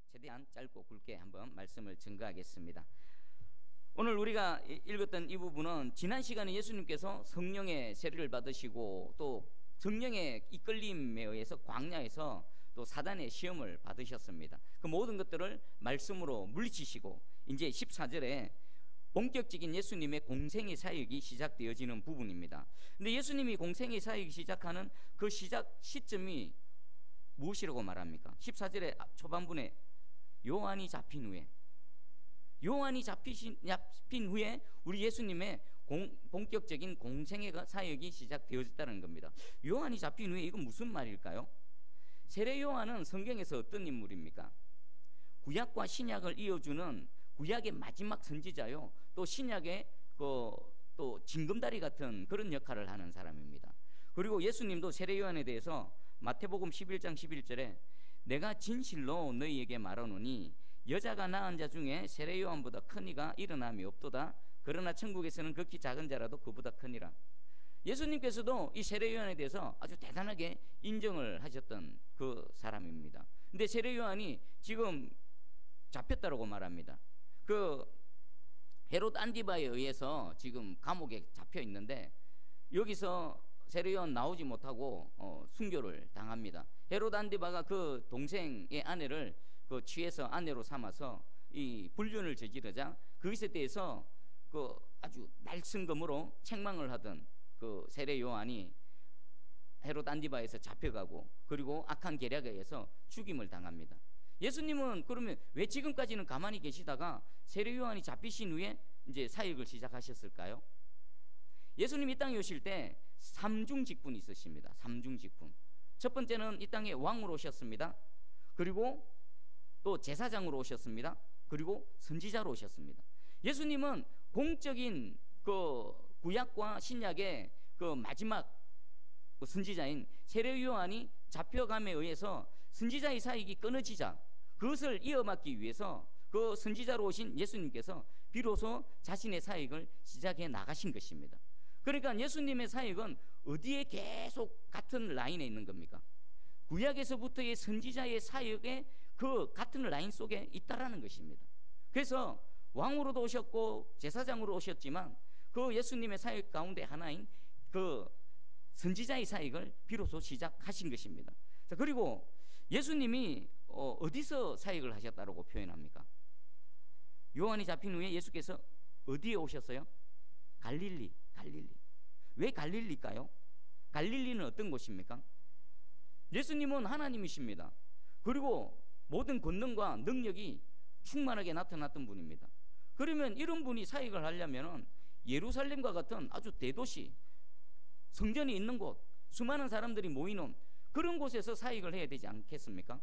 최대한 짧고 굵게 한번 말씀을 증거하겠습니다. 오늘 우리가 읽었던 이 부분은 지난 시간에 예수님께서 성령의 세례를 받으시고 또 성령의 이끌림에 의해서 광야에서 또 사단의 시험을 받으셨습니다. 그 모든 것들을 말씀으로 물리치시고 이제 14절에 본격적인 예수님의 공생의 사역이 시작되어지는 부분입니다. 근데 예수님이 공생의 사역이 시작하는 그 시작 시점이 무엇이라고 말합니까? 14절의 초반부에 요한이 잡힌 후에 우리 예수님의 본격적인 공생의 사역이 시작되어졌다는 겁니다. 요한이 잡힌 후에 이건 무슨 말일까요? 세례 요한은 성경에서 어떤 인물입니까? 구약과 신약을 이어주는 구약의 마지막 선지자요, 또 신약의 또 징검다리 같은 그런 역할을 하는 사람입니다. 그리고 예수님도 세례 요한에 대해서 마태복음 11장 11절에 내가 진실로 너희에게 말하노니 여자가 낳은 자 중에 세례 요한보다 큰 이가 일어남이 없도다. 그러나 천국에서는 극히 작은 자라도 그보다 크니라. 예수님께서도 이 세례 요한에 대해서 아주 대단하게 인정을 하셨던 그 사람입니다. 근데 세례 요한이 지금 잡혔다고 말합니다. 그 헤롯 안디바에 의해서 지금 감옥에 잡혀 있는데 여기서 세례 요한 나오지 못하고 순교를 당합니다. 헤롯 안디바가 그 동생의 아내를 취해서 아내로 삼아서 이 불륜을 저지르자 그것에 대해서 그 아주 날성검으로 책망을 하던 그 세례 요한이 헤롯 안디바에서 잡혀가고 그리고 악한 계략에 의해서 죽임을 당합니다. 예수님은 그러면 왜 지금까지는 가만히 계시다가 세례 요한이 잡히신 후에 이제 사역을 시작하셨을까요? 예수님이 이 땅에 오실 때 삼중직분이 있으십니다. 삼중직분. 첫 번째는 이 땅에 왕으로 오셨습니다. 그리고 또 제사장으로 오셨습니다. 그리고 선지자로 오셨습니다. 예수님은 공적인 그 구약과 신약의 그 마지막 선지자인 세례 요한이 잡혀감에 의해서 선지자의 사역이 끊어지자 그것을 이어받기 위해서 그 선지자로 오신 예수님께서 비로소 자신의 사역을 시작해 나가신 것입니다. 그러니까 예수님의 사역은 어디에 계속 같은 라인에 있는 겁니까? 구약에서부터의 선지자의 사역에 그 같은 라인 속에 있다라는 것입니다. 그래서 왕으로도 오셨고 제사장으로 오셨지만 그 예수님의 사역 가운데 하나인 그 선지자의 사역을 비로소 시작하신 것입니다. 자, 그리고 예수님이 어디서 사역을 하셨다고 표현합니까? 요한이 잡힌 후에 예수께서 어디에 오셨어요? 갈릴리. 왜 갈릴리일까요? 갈릴리는 어떤 곳입니까? 예수님은 하나님이십니다. 그리고 모든 권능과 능력이 충만하게 나타났던 분입니다. 그러면 이런 분이 사역을 하려면 예루살렘과 같은 아주 대도시, 성전이 있는 곳, 수많은 사람들이 모이는 그런 곳에서 사역을 해야 되지 않겠습니까?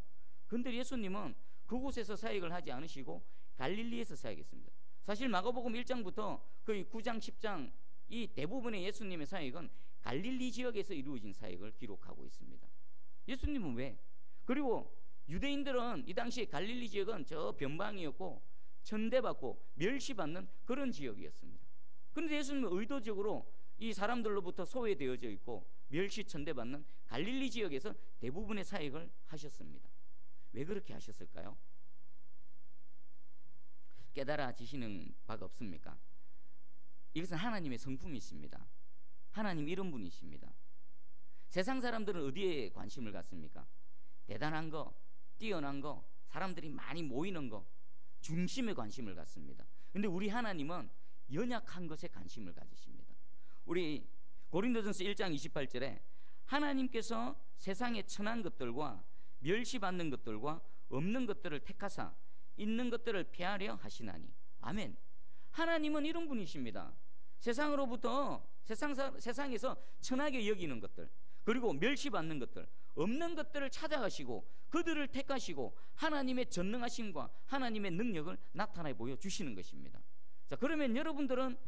그런데 예수님은 그곳에서 사역을 하지 않으시고 갈릴리에서 사역했습니다. 사실 마가복음 1장부터 거의 9장, 10장 이 대부분의 예수님의 사역은 갈릴리 지역에서 이루어진 사역을 기록하고 있습니다. 예수님은 왜? 그리고 유대인들은 이 당시에 갈릴리 지역은 저 변방이었고 천대받고 멸시받는 그런 지역이었습니다. 그런데 예수님은 의도적으로 이 사람들로부터 소외되어져 있고 멸시 천대받는 갈릴리 지역에서 대부분의 사역을 하셨습니다. 왜 그렇게 하셨을까요? 깨달아지시는 바가 없습니까? 이것은 하나님의 성품이십니다. 하나님 이런 분이십니다. 세상 사람들은 어디에 관심을 갖습니까? 대단한 거, 뛰어난 거, 사람들이 많이 모이는 거, 중심에 관심을 갖습니다. 그런데 우리 하나님은 연약한 것에 관심을 가지십니다. 우리 고린도전서 1장 28절에 하나님께서 세상에 천한 것들과 멸시받는 것들과 없는 것들을 택하사 있는 것들을 폐하려 하시나니. 아멘. 하나님은 이런 분이십니다. 세상으로부터 세상에서 천하게 여기는 것들, 그리고 멸시받는 것들, 없는 것들을 찾아가시고 그들을 택하시고 하나님의 전능하심과 하나님의 능력을 나타내 보여주시는 것입니다. 자, 그러면 여러분들은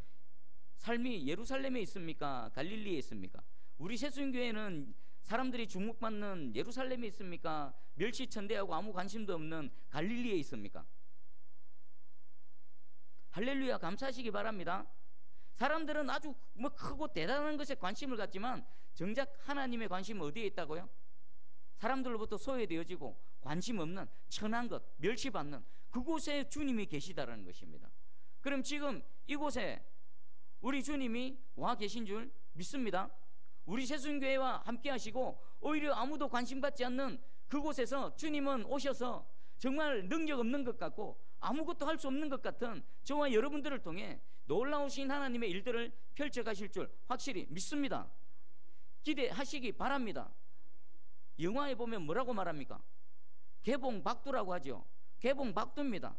삶이 예루살렘에 있습니까? 갈릴리에 있습니까? 우리 새순교회는 사람들이 주목받는 예루살렘에 있습니까? 멸시천대하고 아무 관심도 없는 갈릴리에 있습니까? 할렐루야, 감사하시기 바랍니다. 사람들은 아주 크고 대단한 것에 관심을 갖지만 정작 하나님의 관심은 어디에 있다고요? 사람들로부터 소외되어지고 관심 없는 천한 것, 멸시받는 그곳에 주님이 계시다라는 것입니다. 그럼 지금 이곳에 우리 주님이 와 계신 줄 믿습니다. 우리 새순교회와 함께 하시고 오히려 아무도 관심받지 않는 그곳에서 주님은 오셔서 정말 능력 없는 것 같고 아무것도 할 수 없는 것 같은 저와 여러분들을 통해 놀라우신 하나님의 일들을 펼쳐가실 줄 확실히 믿습니다. 기대하시기 바랍니다. 영화에 보면 뭐라고 말합니까? 개봉박두라고 하죠. 개봉박두입니다.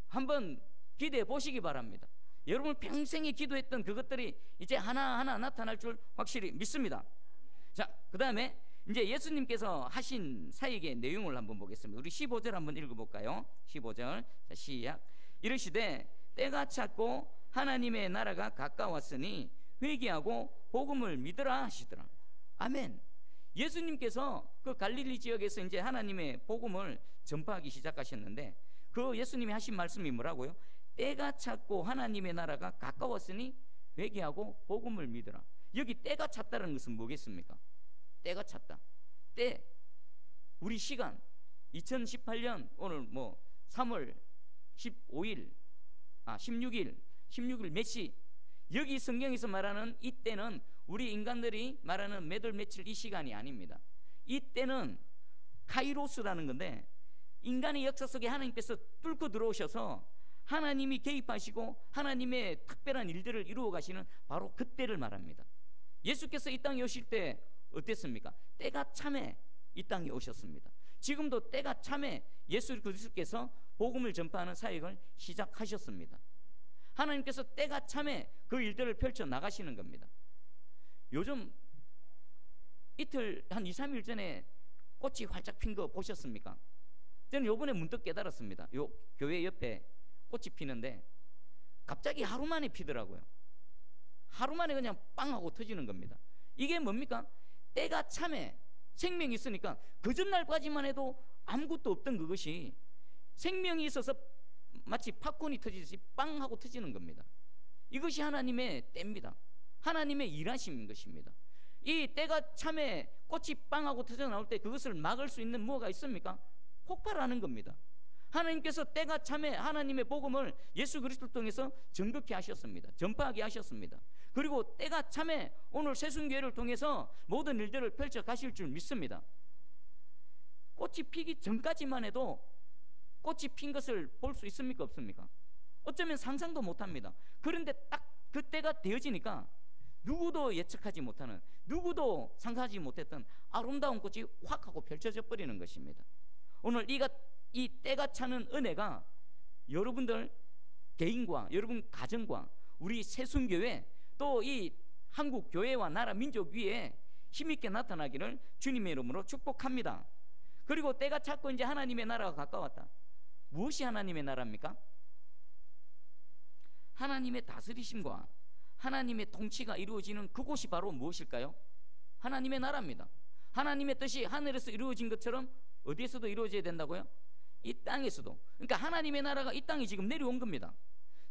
한번 기대해 보시기 바랍니다. 여러분 평생에 기도했던 그것들이 이제 하나하나 나타날 줄 확실히 믿습니다. 자, 그 다음에 이제 예수님께서 하신 사역의 내용을 한번 보겠습니다. 우리 15절 한번 읽어볼까요? 15절. 자, 시작. 이르시되 때가 찼고 하나님의 나라가 가까웠으니 회개하고 복음을 믿으라 하시더라. 아멘. 예수님께서 그 갈릴리 지역에서 이제 하나님의 복음을 전파하기 시작하셨는데 그 예수님이 하신 말씀이 뭐라고요? 때가 찼고 하나님의 나라가 가까웠으니 회개하고 복음을 믿으라. 여기 때가 찼다는 것은 뭐겠습니까? 때가 찼다. 때, 우리 시간 2018년 오늘 뭐 3월 15일 16일 몇 시, 여기 성경에서 말하는 이 때는 우리 인간들이 말하는 몇월 며칠 이 시간이 아닙니다. 이 때는 카이로스라는 건데 인간의 역사 속에 하나님께서 뚫고 들어오셔서 하나님이 개입하시고 하나님의 특별한 일들을 이루어 가시는 바로 그때를 말합니다. 예수께서 이 땅에 오실 때 어땠습니까? 때가 참에 이 땅에 오셨습니다. 지금도 때가 참에 예수 그리스도께서 복음을 전파하는 사역을 시작하셨습니다. 하나님께서 때가 참에 그 일들을 펼쳐 나가시는 겁니다. 요즘 이틀 한 2, 3일 전에 꽃이 활짝 핀 거 보셨습니까? 저는 요번에 문득 깨달았습니다. 요 교회 옆에 꽃이 피는데 갑자기 하루 만에 피더라고요. 하루 만에 그냥 빵 하고 터지는 겁니다. 이게 뭡니까? 때가 참에 생명이 있으니까 그 전날까지만 해도 아무것도 없던 그것이 생명이 있어서 마치 팝콘이 터지듯이 빵 하고 터지는 겁니다. 이것이 하나님의 때입니다. 하나님의 일하심인 것입니다. 이 때가 참에 꽃이 빵 하고 터져 나올 때 그것을 막을 수 있는 뭐가 있습니까? 폭발하는 겁니다. 하나님께서 때가 참에 하나님의 복음을 예수 그리스도를 통해서 전극케 하셨습니다. 전파하게 하셨습니다. 그리고 때가 참에 오늘 새순교회를 통해서 모든 일들을 펼쳐 가실 줄 믿습니다. 꽃이 피기 전까지만 해도 꽃이 핀 것을 볼 수 있습니까? 없습니까? 어쩌면 상상도 못합니다. 그런데 딱 그때가 되어지니까 누구도 예측하지 못하는, 누구도 상상하지 못했던 아름다운 꽃이 확 하고 펼쳐져 버리는 것입니다. 오늘 이 때가 차는 은혜가 여러분들 개인과 여러분 가정과 우리 새순교회 또 이 한국 교회와 나라 민족 위에 힘있게 나타나기를 주님의 이름으로 축복합니다. 그리고 때가 찼고 이제 하나님의 나라가 가까웠다. 무엇이 하나님의 나라입니까? 하나님의 다스리심과 하나님의 통치가 이루어지는 그곳이 바로 무엇일까요? 하나님의 나라입니다. 하나님의 뜻이 하늘에서 이루어진 것처럼 어디에서도 이루어져야 된다고요? 이 땅에서도. 그러니까 하나님의 나라가 이 땅에 지금 내려온 겁니다.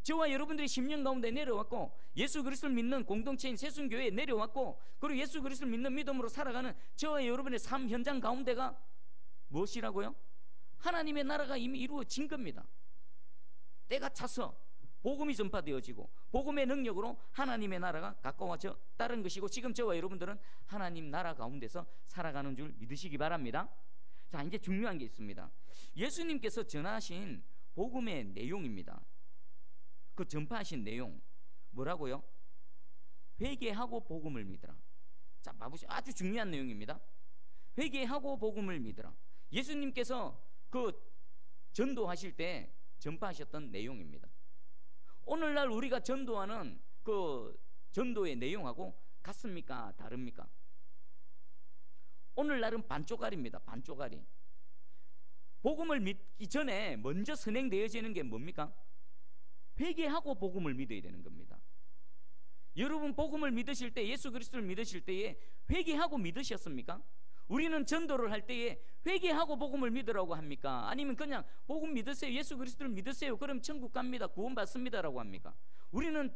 저와 여러분들이 10년 가운데 내려왔고 예수 그리스도를 믿는 공동체인 새순교회에 내려왔고 그리고 예수 그리스도를 믿는 믿음으로 살아가는 저와 여러분의 삶 현장 가운데가 무엇이라고요? 하나님의 나라가 이미 이루어진 겁니다. 때가 차서 복음이 전파되어지고 복음의 능력으로 하나님의 나라가 가까워졌다는 것이고 지금 저와 여러분들은 하나님 나라 가운데서 살아가는 줄 믿으시기 바랍니다. 자, 이제 중요한 게 있습니다. 예수님께서 전하신 복음의 내용입니다. 그 전파하신 내용 뭐라고요? 회개하고 복음을 믿으라. 자, 봐보시죠. 아주 중요한 내용입니다. 회개하고 복음을 믿으라. 예수님께서 그 전도하실 때 전파하셨던 내용입니다. 오늘날 우리가 전도하는 그 전도의 내용하고 같습니까? 다릅니까? 오늘날은 반쪽짜리입니다. 반쪽짜리. 복음을 믿기 전에 먼저 선행되어지는 게 뭡니까? 회개하고 복음을 믿어야 되는 겁니다. 여러분 복음을 믿으실 때 예수 그리스도를 믿으실 때에 회개하고 믿으셨습니까? 우리는 전도를 할 때에 회개하고 복음을 믿으라고 합니까? 아니면 그냥 복음 믿으세요, 예수 그리스도를 믿으세요, 그럼 천국 갑니다, 구원 받습니다라고 합니까? 우리는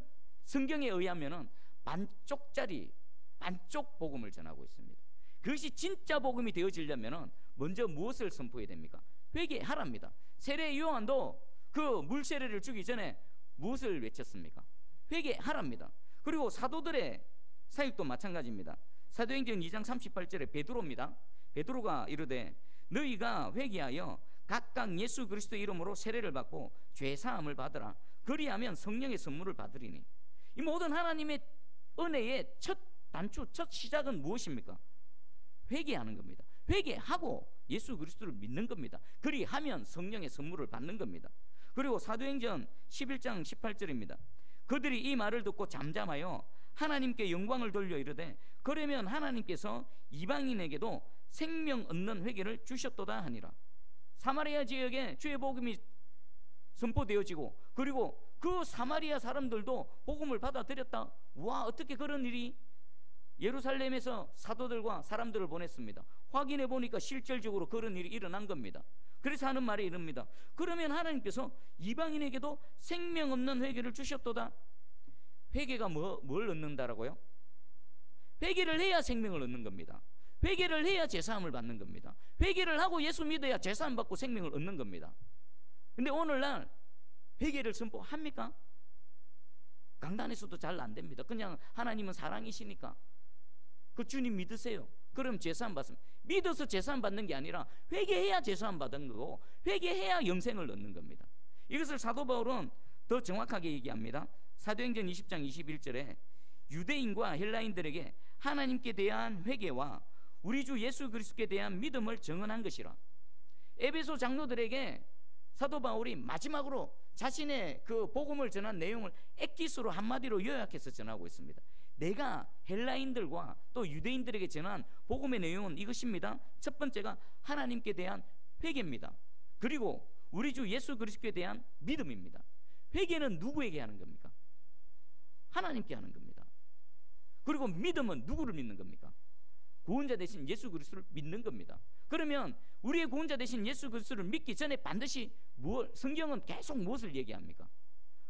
성경에 의하면은 반쪽짜리 반쪽 복음을 전하고 있습니다. 그것이 진짜 복음이 되어지려면은 먼저 무엇을 선포해야 됩니까? 회개하랍니다. 세례 요한도 그 물세례를 주기 전에 무엇을 외쳤습니까? 회개하랍니다. 그리고 사도들의 사역도 마찬가지입니다. 사도행전 2장 38절에 베드로입니다. 베드로가 이르되 너희가 회개하여 각각 예수 그리스도 이름으로 세례를 받고 죄사함을 받으라. 그리하면 성령의 선물을 받으리니. 이 모든 하나님의 은혜의 첫 단추, 첫 시작은 무엇입니까? 회개하는 겁니다. 회개하고 예수 그리스도를 믿는 겁니다. 그리하면 성령의 선물을 받는 겁니다. 그리고 사도행전 11장 18절입니다. 그들이 이 말을 듣고 잠잠하여 하나님께 영광을 돌려 이르되 그러면 하나님께서 이방인에게도 생명 얻는 회개를 주셨도다 하니라. 사마리아 지역에 주의 복음이 선포되어지고 그리고 그 사마리아 사람들도 복음을 받아들였다. 와, 어떻게 그런 일이? 예루살렘에서 사도들과 사람들을 보냈습니다. 확인해 보니까 실질적으로 그런 일이 일어난 겁니다. 그래서 하는 말이 이럽니다. 그러면 하나님께서 이방인에게도 생명 없는 회개를 주셨도다. 회개가 뭘 얻는다라고요? 회개를 해야 생명을 얻는 겁니다. 회개를 해야 제사함을 받는 겁니다. 회개를 하고 예수 믿어야 제사함 받고 생명을 얻는 겁니다. 근데 오늘날 회개를 선포합니까? 강단에서도 잘 안 됩니다. 그냥 하나님은 사랑이시니까 그 주님 믿으세요. 그럼 제사함 받습니다. 믿어서 제사함 받는 게 아니라 회개해야 제사함 받은 거고 회개해야 영생을 얻는 겁니다. 이것을 사도 바울은 더 정확하게 얘기합니다. 사도행전 20장 21절에 유대인과 헬라인들에게 하나님께 대한 회개와 우리 주 예수 그리스도께 대한 믿음을 증언한 것이라. 에베소 장로들에게 사도 바울이 마지막으로 자신의 그 복음을 전한 내용을 엑기스로 한마디로 요약해서 전하고 있습니다. 내가 헬라인들과 또 유대인들에게 전한 복음의 내용은 이것입니다. 첫 번째가 하나님께 대한 회개입니다. 그리고 우리 주 예수 그리스도에 대한 믿음입니다. 회개는 누구에게 하는 겁니까? 하나님께 하는 겁니다. 그리고 믿음은 누구를 믿는 겁니까? 구원자 되신 예수 그리스도를 믿는 겁니다. 그러면 우리의 구원자 되신 예수 그리스도를 믿기 전에 반드시 성경은 계속 무엇을 얘기합니까?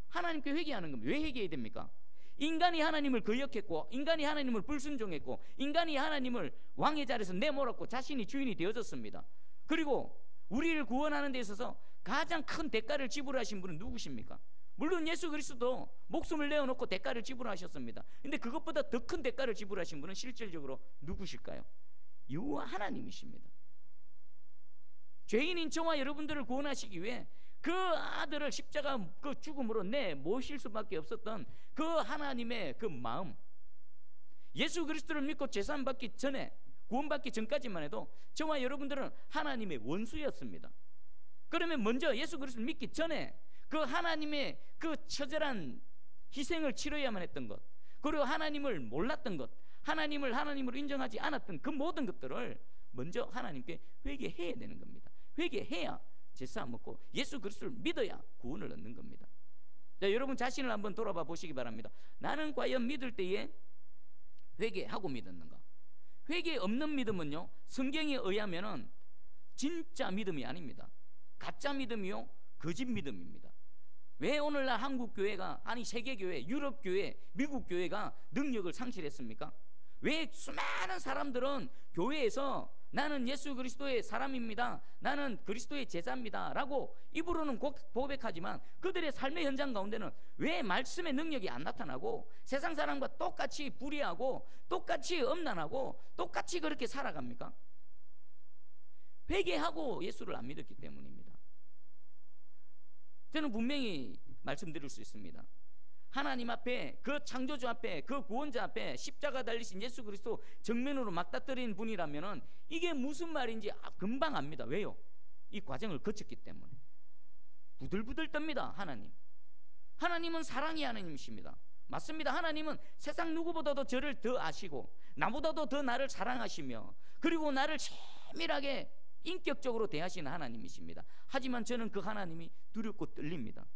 하나님께 회개하는 겁니다. 왜 회개해야 됩니까? 인간이 하나님을 거역했고 인간이 하나님을 불순종했고 인간이 하나님을 왕의 자리에서 내몰았고 자신이 주인이 되어졌습니다. 그리고 우리를 구원하는 데 있어서 가장 큰 대가를 지불하신 분은 누구십니까? 물론 예수 그리스도도 목숨을 내어놓고 대가를 지불하셨습니다. 근데 그것보다 더 큰 대가를 지불하신 분은 실질적으로 누구실까요? 여호와 하나님이십니다. 죄인인 저와 여러분들을 구원하시기 위해 그 아들을 십자가 그 죽음으로 내모실 수밖에 없었던 그 하나님의 그 마음, 예수 그리스도를 믿고 제사함 받기 전에, 구원받기 전까지만 해도 저와 여러분들은 하나님의 원수였습니다. 그러면 먼저 예수 그리스도를 믿기 전에 그 하나님의 그 처절한 희생을 치러야만 했던 것, 그리고 하나님을 몰랐던 것, 하나님을 하나님으로 인정하지 않았던 그 모든 것들을 먼저 하나님께 회개해야 되는 겁니다. 회개해야 제사 먹고 예수 그리스도를 믿어야 구원을 얻는 겁니다. 자, 여러분 자신을 한번 돌아봐 보시기 바랍니다. 나는 과연 믿을 때에 회개하고 믿었는가? 회개 없는 믿음은요, 성경에 의하면은 진짜 믿음이 아닙니다. 가짜 믿음이요, 거짓 믿음입니다. 왜 오늘날 한국 교회가, 아니 세계 교회, 유럽 교회, 미국 교회가 능력을 상실했습니까? 왜 수많은 사람들은 교회에서 나는 예수 그리스도의 사람입니다, 나는 그리스도의 제자입니다 라고 입으로는 고백하지만 그들의 삶의 현장 가운데는 왜 말씀의 능력이 안 나타나고 세상 사람과 똑같이 불의하고 똑같이 엄난하고 똑같이 그렇게 살아갑니까? 회개하고 예수를 안 믿었기 때문입니다. 저는 분명히 말씀드릴 수 있습니다. 하나님 앞에, 그 창조주 앞에, 그 구원자 앞에 십자가 달리신 예수 그리스도 정면으로 맞닥뜨린 분이라면은 이게 무슨 말인지 금방 압니다. 왜요? 이 과정을 거쳤기 때문에. 부들부들 떱니다. 하나님은 사랑의 하나님이십니다. 맞습니다. 하나님은 세상 누구보다도 저를 더 아시고 나보다도 더 나를 사랑하시며 그리고 나를 세밀하게 인격적으로 대하시는 하나님이십니다. 하지만 저는 그 하나님이 두렵고 떨립니다.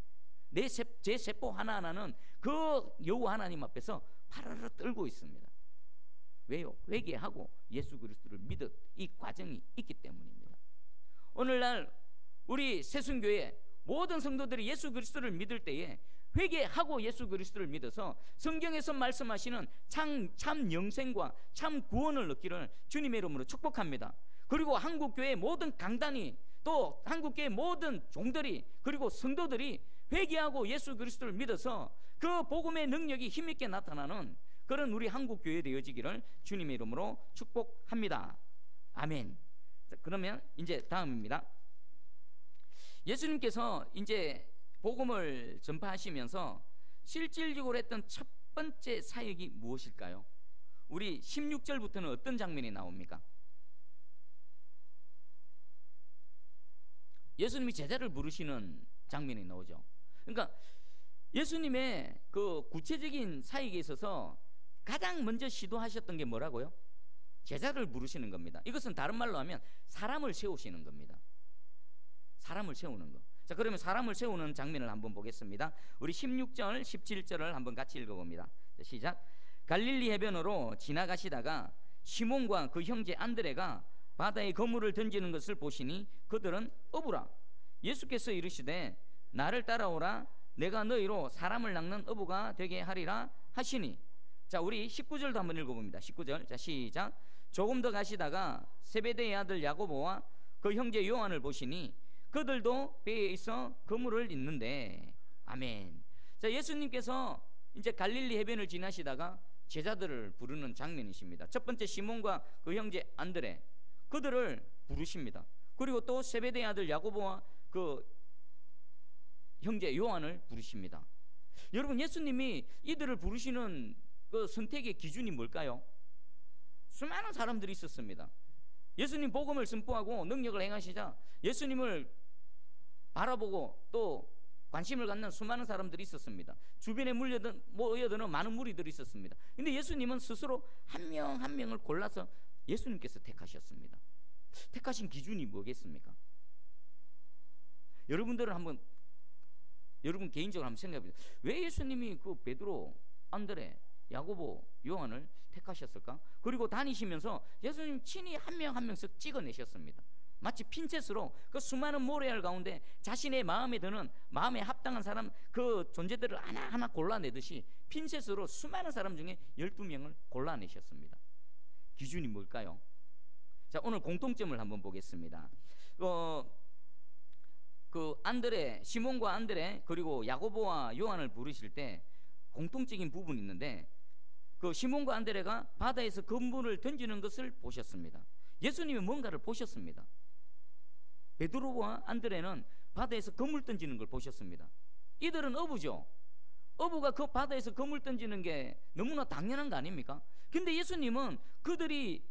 제 세포 하나하나는 그 여호와 하나님 앞에서 파르르 떨고 있습니다. 왜요? 회개하고 예수 그리스도를 믿은 이 과정이 있기 때문입니다. 오늘날 우리 새순교회 모든 성도들이 예수 그리스도를 믿을 때에 회개하고 예수 그리스도를 믿어서 성경에서 말씀하시는 참 영생과 참 구원을 얻기를 주님의 이름으로 축복합니다. 그리고 한국교회 모든 강단이, 또 한국교회 모든 종들이, 그리고 성도들이 회개하고 예수 그리스도를 믿어서 그 복음의 능력이 힘있게 나타나는 그런 우리 한국교회 되어지기를 주님의 이름으로 축복합니다. 아멘. 그러면 이제 다음입니다. 예수님께서 이제 복음을 전파하시면서 실질적으로 했던 첫 번째 사역이 무엇일까요? 우리 16절부터는 어떤 장면이 나옵니까? 예수님이 제자를 부르시는 장면이 나오죠. 그러니까 예수님의 그 구체적인 사역에 있어서 가장 먼저 시도하셨던 게 뭐라고요? 제자를 부르시는 겁니다. 이것은 다른 말로 하면 사람을 세우시는 겁니다. 사람을 세우는 거. 자, 그러면 사람을 세우는 장면을 한번 보겠습니다. 우리 16절, 17절을 한번 같이 읽어봅니다. 자, 시작. 갈릴리 해변으로 지나가시다가 시몬과 그 형제 안드레가 바다에 그물을 던지는 것을 보시니 그들은 어부라. 예수께서 이르시되 나를 따라오라. 내가 너희로 사람을 낚는 어부가 되게 하리라 하시니. 자, 우리 19절도 한번 읽어봅니다. 19절. 자, 시작. 조금 더 가시다가 세베대의 아들 야고보와 그 형제 요한을 보시니 그들도 배에 있어 그물을 잇는데. 아멘. 자, 예수님께서 이제 갈릴리 해변을 지나시다가 제자들을 부르는 장면이십니다. 첫 번째 시몬과 그 형제 안드레, 그들을 부르십니다. 그리고 또 세베대의 아들 야고보와 그 형제 요한을 부르십니다. 여러분, 예수님이 이들을 부르시는 그 선택의 기준이 뭘까요? 수많은 사람들이 있었습니다. 예수님 복음을 선포하고 능력을 행하시자 예수님을 바라보고 또 관심을 갖는 수많은 사람들이 있었습니다. 주변에 모여드는 많은 무리들이 있었습니다. 근데 예수님은 스스로 한 명 한 명을 골라서 예수님께서 택하셨습니다. 택하신 기준이 뭐겠습니까? 여러분들은 한번, 여러분 개인적으로 한번 생각해 보세요. 왜 예수님이 그 베드로, 안드레, 야고보, 요한을 택하셨을까? 그리고 다니시면서 예수님 친히 한 명 한 명씩 찍어내셨습니다. 마치 핀셋으로 그 수많은 모래알 가운데 자신의 마음에 드는, 마음에 합당한 사람, 그 존재들을 하나하나 골라내듯이 핀셋으로 수많은 사람 중에 12명을 골라내셨습니다. 기준이 뭘까요? 자, 오늘 공통점을 한번 보겠습니다. 그 안드레, 시몬과 안드레, 그리고 야고보와 요한을 부르실 때 공통적인 부분이 있는데, 그 시몬과 안드레가 바다에서 그물을 던지는 것을 보셨습니다. 예수님이 뭔가를 보셨습니다. 베드로와 안드레는 바다에서 그물 던지는 걸 보셨습니다. 이들은 어부죠. 어부가 그 바다에서 그물 던지는 게 너무나 당연한 거 아닙니까? 근데 예수님은 그들이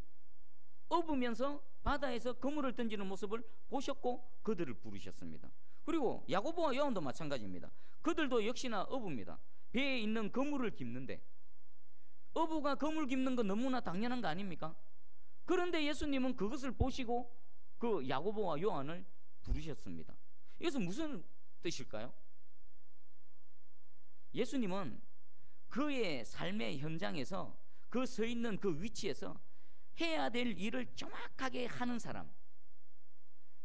어부면서 바다에서 그물을 던지는 모습을 보셨고 그들을 부르셨습니다. 그리고 야고보와 요한도 마찬가지입니다. 그들도 역시나 어부입니다. 배에 있는 그물을 깁는데, 어부가 그물 깁는 건 너무나 당연한 거 아닙니까? 그런데 예수님은 그것을 보시고 그 야고보와 요한을 부르셨습니다. 이것은 무슨 뜻일까요? 예수님은 그의 삶의 현장에서, 그 서 있는 그 위치에서 해야 될 일을 정확하게 하는 사람,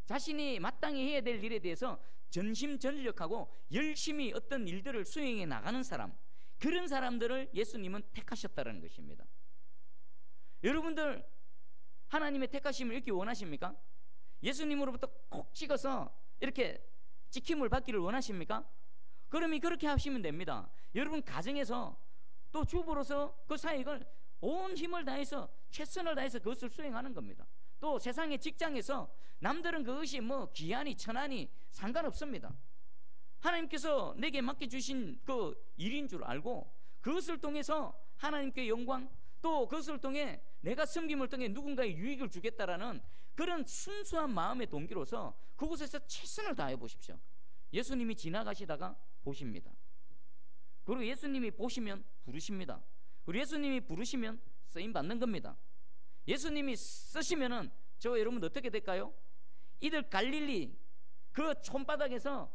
자신이 마땅히 해야 될 일에 대해서 전심전력하고 열심히 어떤 일들을 수행해 나가는 사람, 그런 사람들을 예수님은 택하셨다는 것입니다. 여러분들 하나님의 택하심을 이렇게 원하십니까? 예수님으로부터 콕 찍어서 이렇게 찍힘을 받기를 원하십니까? 그러면 그렇게 하시면 됩니다. 여러분 가정에서 또 주부로서 그 사역을 온 힘을 다해서, 최선을 다해서 그것을 수행하는 겁니다. 또 세상의 직장에서 남들은 그것이 뭐 귀하니 천하니 상관없습니다. 하나님께서 내게 맡겨주신 그 일인 줄 알고 그것을 통해서 하나님께 영광, 또 그것을 통해 내가 섬김을 통해 누군가의 유익을 주겠다라는 그런 순수한 마음의 동기로서 그곳에서 최선을 다해 보십시오. 예수님이 지나가시다가 보십니다. 그리고 예수님이 보시면 부르십니다. 그리고 예수님이 부르시면 쓰임 받는 겁니다. 예수님이 쓰시면은 저 여러분 어떻게 될까요? 이들 갈릴리 그 촌바닥에서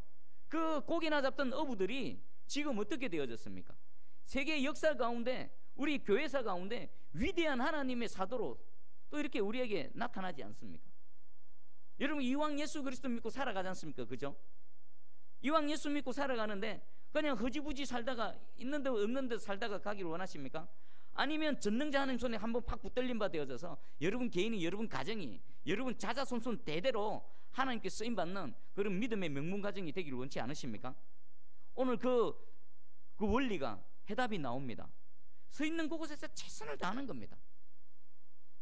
그 고기나 잡던 어부들이 지금 어떻게 되어졌습니까? 세계 역사 가운데, 우리 교회사 가운데 위대한 하나님의 사도로 또 이렇게 우리에게 나타나지 않습니까? 여러분 이왕 예수 그리스도 믿고 살아가지 않습니까? 그죠? 이왕 예수 믿고 살아가는데 그냥 허지부지 살다가 있는 데 없는 데 살다가 가기를 원하십니까? 아니면 전능자 하나님 손에 한번 팍 붙들림 바 되어져서 여러분 개인이, 여러분 가정이, 여러분 자자손손 대대로 하나님께 쓰임받는 그런 믿음의 명문 가정이 되기를 원치 않으십니까? 오늘 그 원리가 해답이 나옵니다. 서 있는 그곳에서 최선을 다하는 겁니다.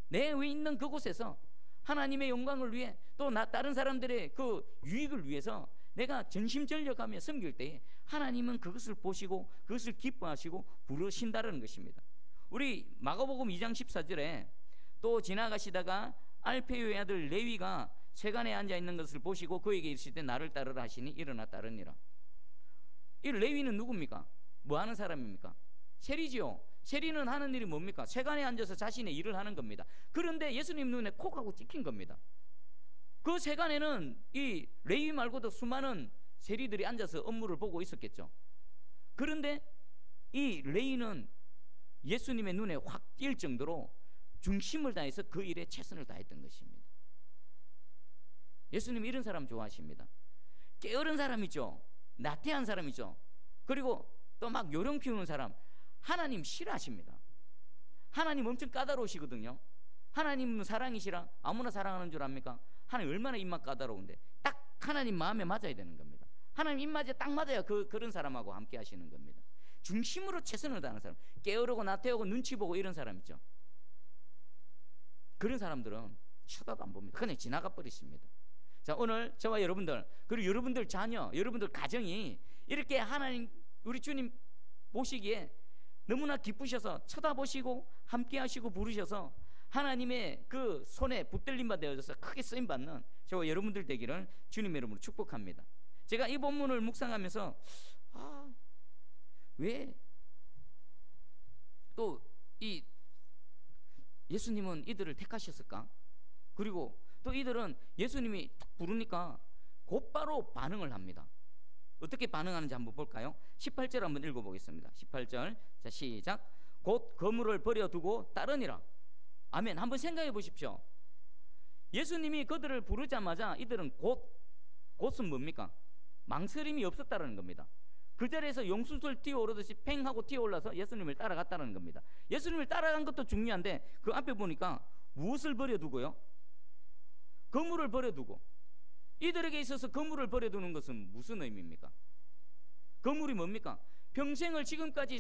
내 위 있는 그곳에서 하나님의 영광을 위해 또 다른 사람들의 그 유익을 위해서 내가 전심전력하며 섬길 때에 하나님은 그것을 보시고 그것을 기뻐하시고 부르신다는 것입니다. 우리 마가복음 2장 14절에 또 지나가시다가 알페요의 아들 레위가 세간에 앉아 있는 것을 보시고 그에게 이르시되 나를 따르라 하시니 일어나 따르니라. 이 레위는 누굽니까? 뭐 하는 사람입니까? 세리지요. 세리는 하는 일이 뭡니까? 세간에 앉아서 자신의 일을 하는 겁니다. 그런데 예수님 눈에 콕 하고 찍힌 겁니다. 그 세간에는 이 레위 말고도 수많은 세리들이 앉아서 업무를 보고 있었겠죠. 그런데 이 레위는 예수님의 눈에 확 띌 정도로 중심을 다해서 그 일에 최선을 다했던 것입니다. 예수님 이런 사람 좋아하십니다. 게으른 사람이죠. 나태한 사람이죠. 그리고 또 막 요령 피우는 사람 하나님 싫어하십니다. 하나님 엄청 까다로우시거든요. 하나님은 사랑이시라 아무나 사랑하는 줄 압니까? 하나님 얼마나 입맛 까다로운데 딱 하나님 마음에 맞아야 되는 겁니다. 하나님 입맛에 딱 맞아야 그런 사람하고 함께 하시는 겁니다. 중심으로 최선을 다하는 사람, 게으르고 나태하고 눈치 보고 이런 사람 있죠. 그런 사람들은 쳐다도 안 봅니다. 그냥 지나가 버리십니다. 자, 오늘 저와 여러분들 그리고 여러분들 자녀, 여러분들 가정이 이렇게 하나님 우리 주님 보시기에 너무나 기쁘셔서 쳐다보시고 함께 하시고 부르셔서 하나님의 그 손에 붙들림 바 되어져서 크게 쓰임 받는 저와 여러분들 되기를 주님의 이름으로 축복합니다. 제가 이 본문을 묵상하면서 왜 또 이 예수님은 이들을 택하셨을까? 그리고 또 이들은 예수님이 딱 부르니까 곧바로 반응을 합니다. 어떻게 반응하는지 한번 볼까요? 18절 한번 읽어보겠습니다. 18절 자 시작. 곧 거물을 버려두고 따르니라. 아멘. 한번 생각해 보십시오. 예수님이 그들을 부르자마자 이들은 곧은 뭡니까? 망설임이 없었다는 겁니다. 그 자리에서 용수술 뛰어오르듯이 팽 하고 뛰어올라서 예수님을 따라갔다는 겁니다. 예수님을 따라간 것도 중요한데 그 앞에 보니까 무엇을 버려두고요? 거물을 버려두고. 이들에게 있어서 거물을 버려두는 것은 무슨 의미입니까? 거물이 뭡니까? 평생을 지금까지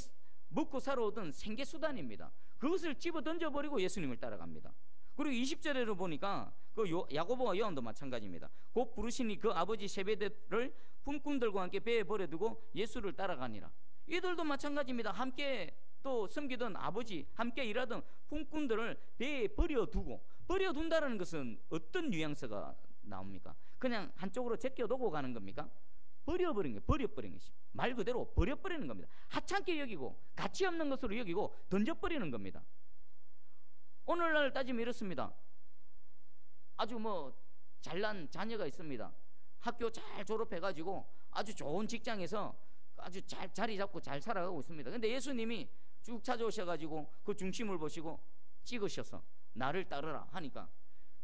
먹고 살아오던 생계수단입니다. 그것을 집어 던져버리고 예수님을 따라갑니다. 그리고 20절에로 보니까 그 야고보와 요한도 마찬가지입니다. 곧 부르시니 그 아버지 세베대를 품꾼들과 함께 배에 버려두고 예수를 따라가니라. 이들도 마찬가지입니다. 함께 또 섬기던 아버지, 함께 일하던 품꾼들을 배에 버려둔다는 것은 어떤 뉘앙스가 나옵니까? 그냥 한쪽으로 제껴두고 가는 겁니까? 버려버린 것이 말 그대로 버려버리는 겁니다. 하찮게 여기고 가치 없는 것으로 여기고 던져버리는 겁니다. 오늘날 따지면 이렇습니다. 아주 잘난 자녀가 있습니다. 학교 잘 졸업해가지고 아주 좋은 직장에서 아주 잘 자리 잡고 잘 살아가고 있습니다. 근데 예수님이 쭉 찾아오셔가지고 그 중심을 보시고 찍으셔서 나를 따르라 하니까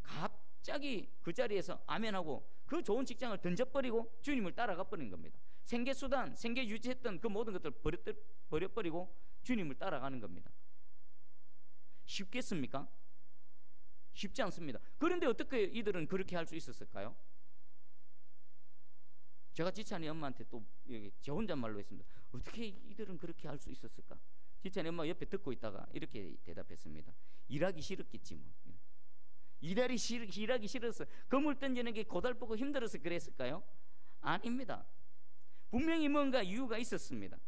갑자기 그 자리에서 아멘하고 그 좋은 직장을 던져버리고 주님을 따라가 버린 겁니다. 생계수단, 생계 유지했던 그 모든 것들을 버려버리고 주님을 따라가는 겁니다. 쉽겠습니까? 쉽지 않습니다. 그런데 어떻게 이들은 그렇게 할 수 있었을까요? 제가 지찬이 엄마한테 또 제 혼잣말로 했습니다. 어떻게 이들은 그렇게 할 수 있었을까? 지찬이 엄마 옆에 듣고 있다가 이렇게 대답했습니다. 일하기 싫었겠지 뭐. 일하기 싫어서 거물 던지는 게 고달프고 힘들어서 그랬을까요? 아닙니다. 분명히 뭔가 이유가 있었습니다.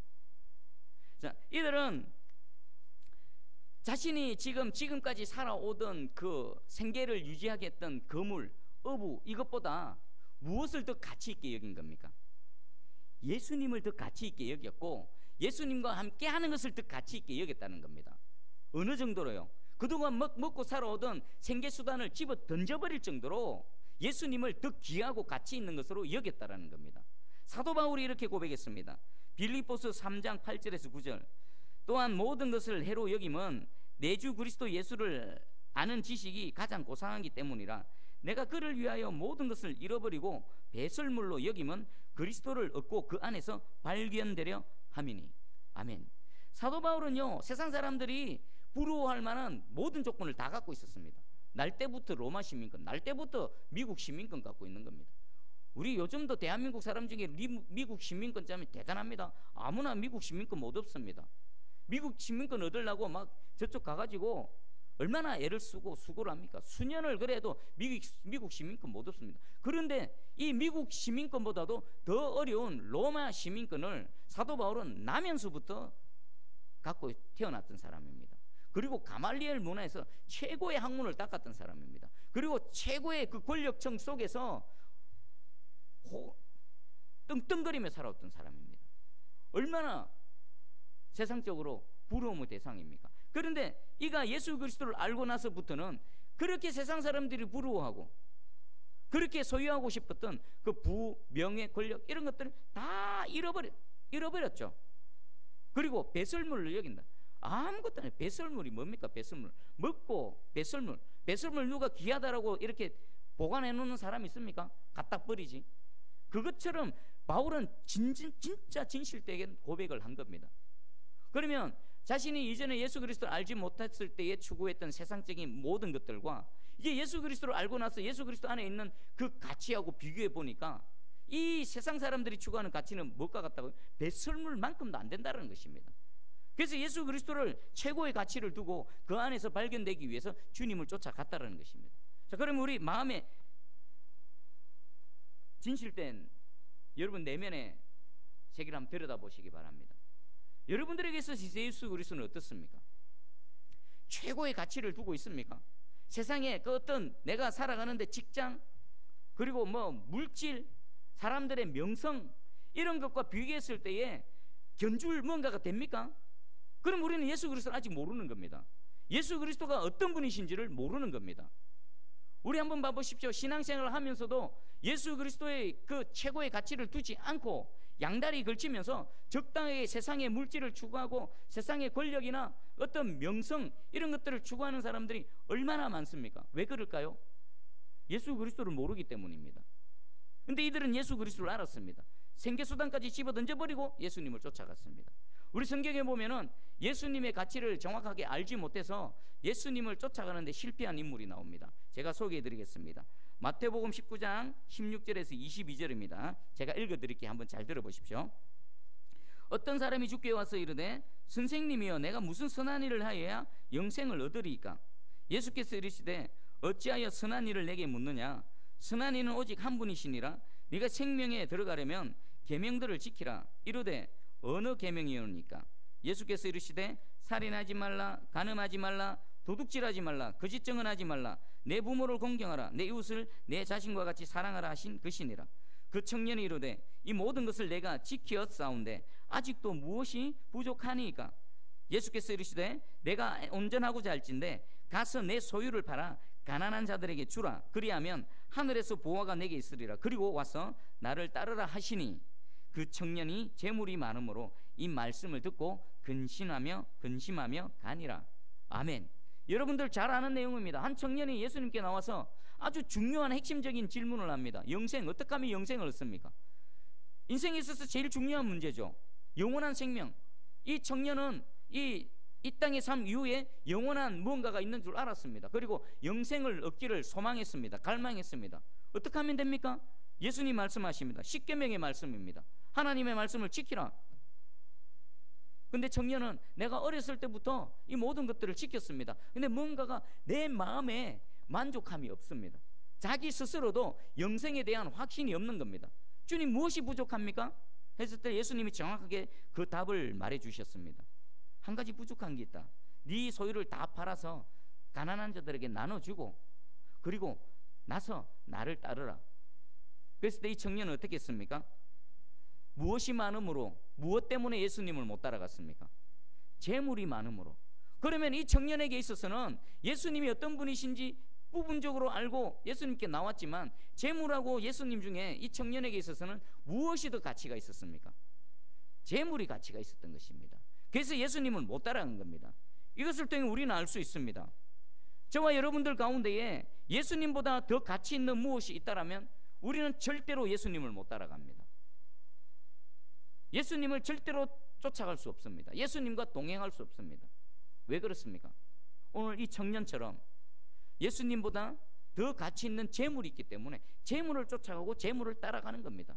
자, 이들은 자신이 지금까지 살아오던 그 생계를 유지하게 했던 거물, 어부 이것보다 무엇을 더 가치 있게 여긴 겁니까? 예수님을 더 가치 있게 여겼고 예수님과 함께 하는 것을 더 가치 있게 여겼다는 겁니다. 어느 정도로요? 그동안 먹고 살아오던 생계수단을 집어 던져버릴 정도로 예수님을 더 귀하고 가치 있는 것으로 여겼다라는 겁니다. 사도 바울이 이렇게 고백했습니다. 빌립보서 3장 8절에서 9절. 또한 모든 것을 해로 여김은 내 주 그리스도 예수를 아는 지식이 가장 고상하기 때문이라. 내가 그를 위하여 모든 것을 잃어버리고 배설물로 여김은 그리스도를 얻고 그 안에서 발견되려 함이니. 아멘. 사도 바울은요, 세상 사람들이 부러워할 만한 모든 조건을 다 갖고 있었습니다. 날 때부터 로마 시민권, 날 때부터 미국 시민권 갖고 있는 겁니다. 우리 요즘도 대한민국 사람 중에 미국 시민권 짜면 대단합니다. 아무나 미국 시민권 못 얻습니다. 미국 시민권 얻으려고 막 저쪽 가가지고 얼마나 애를 쓰고 수고를 합니까? 수년을 그래도 미국 시민권 못 얻습니다. 그런데 이 미국 시민권보다도 더 어려운 로마 시민권을 사도 바울은 나면서부터 갖고 태어났던 사람입니다. 그리고 가말리엘 문화에서 최고의 학문을 닦았던 사람입니다. 그리고 최고의 그 권력층 속에서 떵떵거리며 살아왔던 사람입니다. 얼마나 세상적으로 부러움의 대상입니까? 그런데 이가 예수 그리스도를 알고 나서부터는 그렇게 세상 사람들이 부러워하고 그렇게 소유하고 싶었던 그 부, 명예, 권력 이런 것들을 다 잃어버렸죠. 그리고 배설물을 여긴다. 아무것도 아니에요. 배설물이 뭡니까? 배설물. 먹고 배설물 누가 귀하다라고 이렇게 보관해 놓는 사람이 있습니까? 갖다 버리지. 그것처럼 바울은 진짜 진실되게 고백을 한 겁니다. 그러면 자신이 이전에 예수 그리스도를 알지 못했을 때에 추구했던 세상적인 모든 것들과 이제 예수 그리스도를 알고 나서 예수 그리스도 안에 있는 그 가치하고 비교해 보니까 이 세상 사람들이 추구하는 가치는 무엇과 같다고요? 배설물만큼도 안 된다는 것입니다. 그래서 예수 그리스도를 최고의 가치를 두고 그 안에서 발견되기 위해서 주님을 쫓아갔다는 것입니다. 자, 그러면 우리 마음에 진실된 여러분 내면의 세계를 한번 들여다보시기 바랍니다. 여러분들에게 있어서 예수 그리스도는 어떻습니까? 최고의 가치를 두고 있습니까? 세상에 그 어떤 내가 살아가는데 직장, 그리고 뭐 물질, 사람들의 명성 이런 것과 비교했을 때에 견줄 뭔가가 됩니까? 그럼 우리는 예수 그리스도를 아직 모르는 겁니다. 예수 그리스도가 어떤 분이신지를 모르는 겁니다. 우리 한번 봐보십시오. 신앙생활을 하면서도 예수 그리스도의 그 최고의 가치를 두지 않고 양다리 걸치면서 적당하게 세상의 물질을 추구하고 세상의 권력이나 어떤 명성 이런 것들을 추구하는 사람들이 얼마나 많습니까? 왜 그럴까요? 예수 그리스도를 모르기 때문입니다. 근데 이들은 예수 그리스도를 알았습니다. 생계수단까지 집어던져버리고 예수님을 쫓아갔습니다. 우리 성경에 보면은 예수님의 가치를 정확하게 알지 못해서 예수님을 쫓아가는데 실패한 인물이 나옵니다. 제가 소개해드리겠습니다. 마태복음 19장 16절에서 22절입니다. 제가 읽어드릴게요. 한번 잘 들어보십시오. 어떤 사람이 주께 와서 이르되 선생님이여 내가 무슨 선한 일을 하여야 영생을 얻으리이까? 예수께서 이르시되 어찌하여 선한 일을 내게 묻느냐? 선한 이는 오직 한 분이시니라. 네가 생명에 들어가려면 계명들을 지키라. 이르되 어느 계명이오니까? 예수께서 이르시되 살인하지 말라, 간음하지 말라, 도둑질하지 말라, 거짓 증언하지 말라, 내 부모를 공경하라, 내 이웃을 내 자신과 같이 사랑하라 하신 것이니라. 그 청년이 이르되 이 모든 것을 내가 지키었사온데 아직도 무엇이 부족하니까? 예수께서 이르시되 내가 온전하고자 할진대 가서 내 소유를 팔아 가난한 자들에게 주라. 그리하면 하늘에서 보화가 내게 있으리라. 그리고 와서 나를 따르라 하시니 그 청년이 재물이 많으므로 이 말씀을 듣고 근심하며 가니라. 아멘. 여러분들 잘 아는 내용입니다. 한 청년이 예수님께 나와서 아주 중요한 핵심적인 질문을 합니다. 영생, 어떻게 하면 영생을 얻습니까? 인생에 있어서 제일 중요한 문제죠. 영원한 생명. 이 청년은 이 땅의 삶 이후에 영원한 무언가가 있는 줄 알았습니다. 그리고 영생을 얻기를 소망했습니다. 갈망했습니다. 어떻게 하면 됩니까? 예수님 말씀하십니다. 십계명의 말씀입니다. 하나님의 말씀을 지키라. 근데 청년은 내가 어렸을 때부터 이 모든 것들을 지켰습니다. 근데 뭔가가 내 마음에 만족함이 없습니다. 자기 스스로도 영생에 대한 확신이 없는 겁니다. 주님 무엇이 부족합니까? 했을 때 예수님이 정확하게 그 답을 말해 주셨습니다. 한 가지 부족한 게 있다. 네 소유를 다 팔아서 가난한 자들에게 나눠주고 그리고 나서 나를 따르라. 그랬을 때 이 청년은 어떻게 했습니까? 무엇이 많음으로, 무엇 때문에 예수님을 못 따라갔습니까? 재물이 많음으로. 그러면 이 청년에게 있어서는 예수님이 어떤 분이신지 부분적으로 알고 예수님께 나왔지만 재물하고 예수님 중에 이 청년에게 있어서는 무엇이 더 가치가 있었습니까? 재물이 가치가 있었던 것입니다. 그래서 예수님을 못 따라간 겁니다. 이것을 통해 우리는 알 수 있습니다. 저와 여러분들 가운데에 예수님보다 더 가치 있는 무엇이 있다라면 우리는 절대로 예수님을 못 따라갑니다. 예수님을 절대로 쫓아갈 수 없습니다. 예수님과 동행할 수 없습니다. 왜 그렇습니까? 오늘 이 청년처럼 예수님보다 더 가치 있는 재물이 있기 때문에 재물을 쫓아가고 재물을 따라가는 겁니다.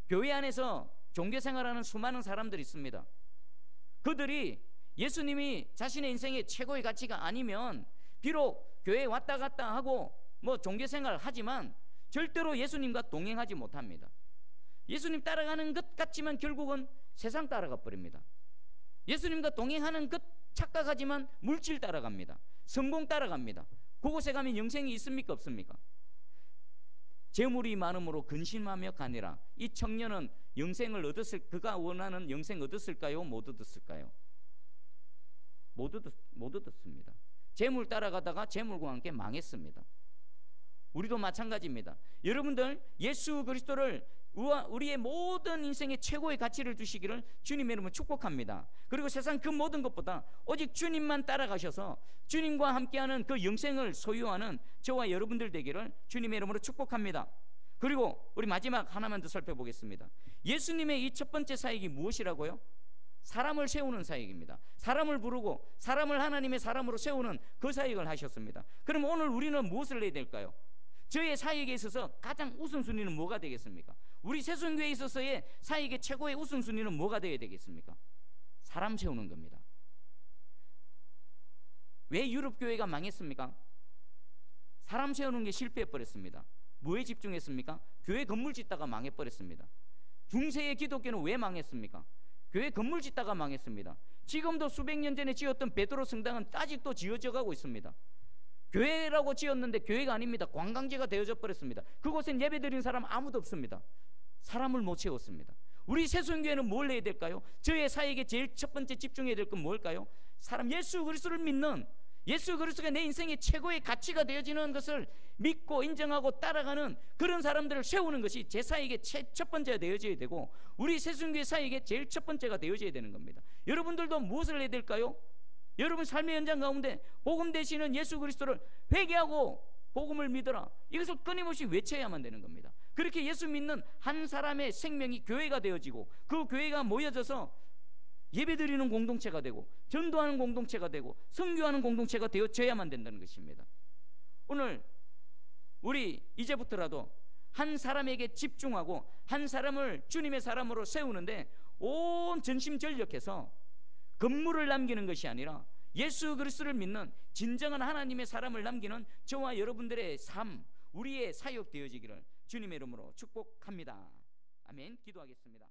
교회 안에서 종교생활하는 수많은 사람들이 있습니다. 그들이 예수님이 자신의 인생의 최고의 가치가 아니면 비록 교회에 왔다 갔다 하고 뭐 종교생활을 하지만 절대로 예수님과 동행하지 못합니다. 예수님 따라가는 것 같지만 결국은 세상 따라가 버립니다. 예수님과 동행하는 것 착각하지만 물질 따라갑니다. 성공 따라갑니다. 그곳에 가면 영생이 있습니까 없습니까? 재물이 많음으로 근심하며 가니라. 이 청년은 영생을 그가 원하는 영생 얻었을까요? 못 얻었을까요? 못 얻었습니다. 재물 따라가다가 재물과 함께 망했습니다. 우리도 마찬가지입니다. 여러분들 예수 그리스도를 우리의 모든 인생의 최고의 가치를 두시기를 주님의 이름으로 축복합니다. 그리고 세상 그 모든 것보다 오직 주님만 따라가셔서 주님과 함께하는 그 영생을 소유하는 저와 여러분들 되기를 주님의 이름으로 축복합니다. 그리고 우리 마지막 하나만 더 살펴보겠습니다. 예수님의 이 첫 번째 사역이 무엇이라고요? 사람을 세우는 사역입니다. 사람을 부르고 사람을 하나님의 사람으로 세우는 그 사역을 하셨습니다. 그럼 오늘 우리는 무엇을 해야 될까요? 저의 사역에 있어서 가장 우선순위는 뭐가 되겠습니까? 우리 새순교회에 있어서의 사역의 최고의 우선순위는 뭐가 되어야 되겠습니까? 사람 세우는 겁니다. 왜 유럽교회가 망했습니까? 사람 세우는 게 실패해버렸습니다. 뭐에 집중했습니까? 교회 건물 짓다가 망해버렸습니다. 중세의 기독교는 왜 망했습니까? 교회 건물 짓다가 망했습니다. 지금도 수백 년 전에 지었던 베드로 성당은 아직도 지어져 가고 있습니다. 교회라고 지었는데 교회가 아닙니다. 관광지가 되어져 버렸습니다. 그곳엔 예배드리는 사람 아무도 없습니다. 사람을 못 채웠습니다. 우리 새순교회는 뭘 해야 될까요? 저의 사역에 제일 첫 번째 집중해야 될 건 뭘까요? 사람 예수 그리스도를 믿는, 예수 그리스도가 내 인생의 최고의 가치가 되어지는 것을 믿고 인정하고 따라가는 그런 사람들을 세우는 것이 제 사역의 첫 번째가 되어져야 되고 우리 새순교회 사역의 제일 첫 번째가 되어져야 되는 겁니다. 여러분들도 무엇을 해야 될까요? 여러분 삶의 현장 가운데 복음 되시는 예수 그리스도를 회개하고 복음을 믿어라, 이것을 끊임없이 외쳐야만 되는 겁니다. 그렇게 예수 믿는 한 사람의 생명이 교회가 되어지고 그 교회가 모여져서 예배드리는 공동체가 되고 전도하는 공동체가 되고 선교하는 공동체가 되어져야만 된다는 것입니다. 오늘 우리 이제부터라도 한 사람에게 집중하고 한 사람을 주님의 사람으로 세우는데 온 전심전력해서 건물을 남기는 것이 아니라 예수 그리스도를 믿는 진정한 하나님의 사람을 남기는 저와 여러분들의 삶, 우리의 사역 되어지기를 주님의 이름으로 축복합니다. 아멘. 기도하겠습니다.